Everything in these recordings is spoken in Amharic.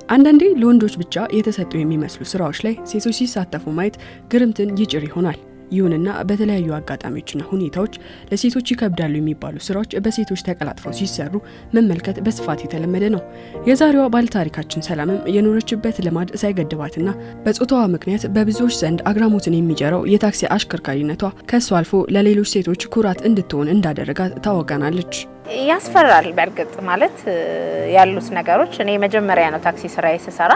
አንዳንዴ ለወንዶች ብቻ የተሰጡ የሚመስሉ ስራዎች ላይ ሴቶች ሲሳተፉ ማየት ግርምትን ይጭር ይሆናል። ይሁንና በተለያዩ አጋጣሚዎችና ሁኔታዎች ለሴቶች ይከብዳሉ የሚባሉ ስራዎች በሴቶች ተቀላጥፈው ሲሰሩ መመልከት በስፋት የተለመደ ነው። የዛሬዋ ባለታሪካችን ሰላምም የኖረችበት ልማድ ሳይገድባትና በጾታዋ ምክንያት በብዙዎች ዘንድ አግራሞትን የሚጀራው የታክሲ አሽከርካሪነቷ ከሷ አልፎ ለሌሎች ሴቶች ኩራት እንድትሆን እንዳደረጋት ታወቀናለች። ያስፈራል። በርግጥ ማለት ያሉት ነገሮች እኔ መጀመሪያ ነው ታክሲ ስራዬ ስሰራ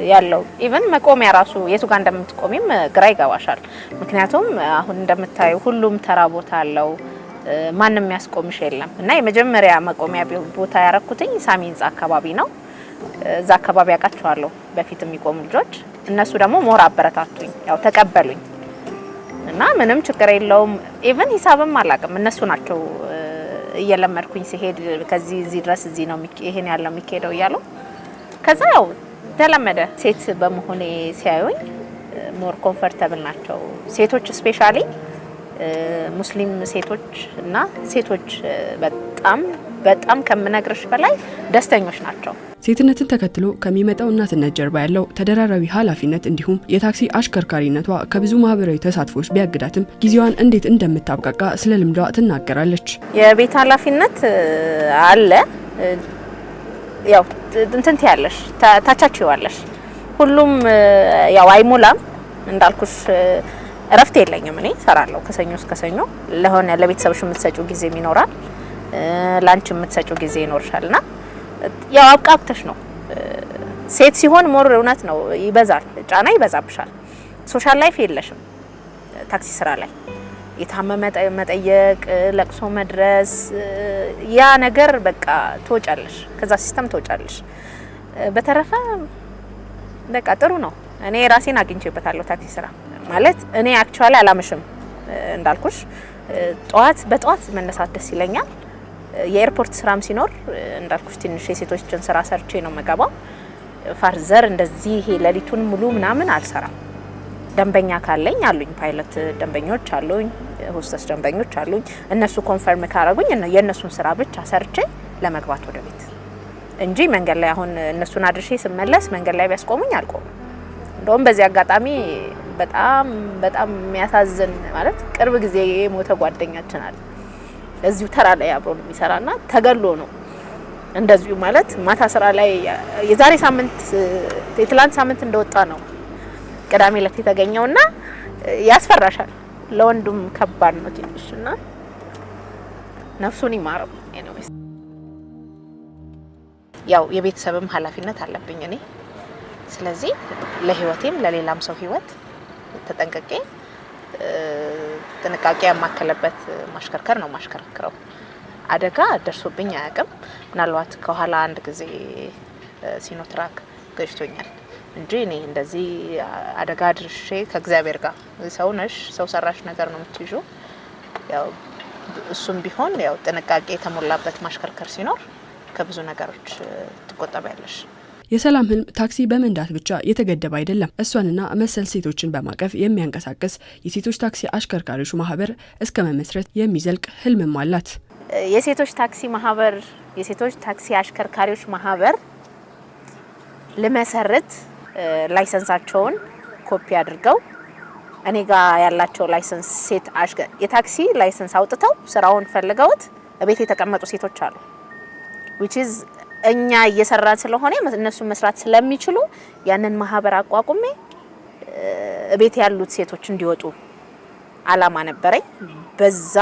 ያለው ኢቭን መቆሚያ ራሱ የቱ ጋር እንደምትቆሚም ግራ ይገባሻል። ምክንያቱም አሁን እንደምታዩ ሁሉም ተራ ቦታ አለው፣ ማንንም ያስቆምሽ የለም እና የመጀመሪያ መቆሚያ ቦታ ያረኩትኝ ሳሚ ህንጻ አካባቢ ነው። እዛ አካባቢ አቃቸዋለሁ በፊት የሚቆሙ ልጆች። እነሱ ደግሞ ሞራ አበረታቱኝ፣ ያው ተቀበሉኝ እና ምንም ችግር የለውም። ኢቭን ሂሳብም አላቅም እነሱ ናቸው እየለመድኩኝ ሲሄድ ከዚህ እዚህ ድረስ እዚህ ነው ይሄን ያለው የሚሄደው እያለው ከዛ ያው ተለመደ። ሴት በመሆኔ ሲያዩኝ ሞር ኮምፎርታብል ናቸው ሴቶች፣ ስፔሻሊ ሙስሊም ሴቶች እና ሴቶች በጣም ከምነግርሽ በላይ ደስተኞች ናቸው። ሴትነትን ተከትሎ ከሚመጣው እናትነት ጀርባ ያለው ተደራራቢ ኃላፊነት እንዲሁም የታክሲ አሽከርካሪነቷ ከብዙ ማህበራዊ ተሳትፎች ቢያግዳትም ጊዜዋን እንዴት እንደምታብቃቃ ስለ ልምዷ ትናገራለች። የቤት ኃላፊነት አለ፣ ያው እንትን ያለሽ ታቻችዋለሽ። ሁሉም ያው አይሞላም እንዳልኩሽ። እረፍት የለኝም እኔ ሰራለሁ ከሰኞ እስከ ሰኞ። ለሆነ ለቤተሰብሽ የምትሰጪው ጊዜ ይኖራል፣ ላንቺ የምትሰጪው ጊዜ ይኖርሻልና ያው አብቃቅተሽ ነው። ሴት ሲሆን ሞር እውነት ነው ይበዛል፣ ጫና ይበዛብሻል። ሶሻል ላይፍ የለሽም ታክሲ ስራ ላይ። የታመመ መጠየቅ፣ ለቅሶ መድረስ፣ ያ ነገር በቃ ትወጫለሽ፣ ከዛ ሲስተም ትወጫለሽ። በተረፈ በቃ ጥሩ ነው። እኔ ራሴን አግኝቼበታለሁ ታክሲ ስራ ማለት። እኔ አክቹአሊ አላመሽም እንዳልኩሽ፣ በጠዋት መነሳት ደስ ይለኛል። የኤርፖርት ስራም ሲኖር እንዳልኩሽ ትንሽ የሴቶችን ስራ ሰርቼ ነው መገባው። ፋርዘር እንደዚህ ሌሊቱን ሙሉ ምናምን አልሰራም። ደንበኛ ካለኝ አሉኝ፣ ፓይለት ደንበኞች አሉኝ፣ ሆስተስ ደንበኞች አሉኝ። እነሱ ኮንፈርም ካረጉኝ የእነሱን ስራ ብቻ ሰርቼ ለመግባት ወደ ቤት እንጂ መንገድ ላይ አሁን እነሱን አድርሼ ስመለስ መንገድ ላይ ቢያስቆሙኝ አልቆምም። እንደውም በዚህ አጋጣሚ በጣም የሚያሳዝን ማለት ቅርብ ጊዜ የሞተ ጓደኛችን አለ እዚሁ ተራ ላይ አብሮ ነው የሚሰራና ተገሎ ነው እንደዚሁ ማለት ማታ ስራ ላይ የዛሬ ሳምንት የትላንት ሳምንት እንደወጣ ነው ቅዳሜ ዕለት የተገኘውና ያስፈራሻል። ለወንዱም ከባድ ነው ትንሽና ነፍሱን ይማረው። ኤኒዌይስ ያው የቤተሰብም ኃላፊነት አለብኝ እኔ። ስለዚህ ለህይወቴም ለሌላም ሰው ህይወት ተጠንቀቄ ጥንቃቄ ያማከለበት ማሽከርከር ነው ማሽከርከረው። አደጋ ደርሶብኝ አያውቅም። ምናልባት ከኋላ አንድ ጊዜ ሲኖትራክ ገጭቶኛል እንጂ እኔ እንደዚህ አደጋ ድርሼ ከእግዚአብሔር ጋር ሰው ነሽ፣ ሰው ሰራሽ ነገር ነው የምትይዡ። ያው እሱም ቢሆን ያው ጥንቃቄ የተሞላበት ማሽከርከር ሲኖር ከብዙ ነገሮች ትቆጠባለሽ። የሰላም ህልም ታክሲ በመንዳት ብቻ የተገደበ አይደለም። እሷንና መሰል ሴቶችን በማቀፍ የሚያንቀሳቅስ የሴቶች ታክሲ አሽከርካሪዎች ማህበር እስከ መመስረት የሚዘልቅ ህልምም አላት። የሴቶች ታክሲ ማህበር፣ የሴቶች ታክሲ አሽከርካሪዎች ማህበር ለመሰረት ላይሰንሳቸውን ኮፒ አድርገው እኔ ጋር ያላቸው ላይሰንስ ሴት የታክሲ ላይሰንስ አውጥተው ስራውን ፈልገውት እቤት የተቀመጡ ሴቶች አሉ። which is እኛ እየሰራን ስለሆነ እነሱ መስራት ስለሚችሉ ያንን ማህበር አቋቁሜ እቤት ያሉት ሴቶች እንዲወጡ አላማ ነበረኝ። በዛ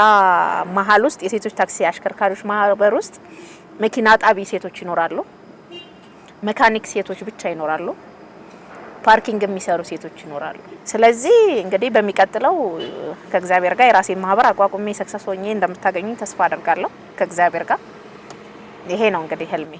መሀል ውስጥ የሴቶች ታክሲ አሽከርካሪዎች ማህበር ውስጥ መኪና ጣቢ ሴቶች ይኖራሉ፣ መካኒክ ሴቶች ብቻ ይኖራሉ፣ ፓርኪንግ የሚሰሩ ሴቶች ይኖራሉ። ስለዚህ እንግዲህ በሚቀጥለው ከእግዚአብሔር ጋር የራሴን ማህበር አቋቁሜ ሰክሰስ ሆኜ እንደምታገኙኝ ተስፋ አደርጋለሁ ከእግዚአብሔር ጋር። ይሄ ነው እንግዲህ ህልሜ።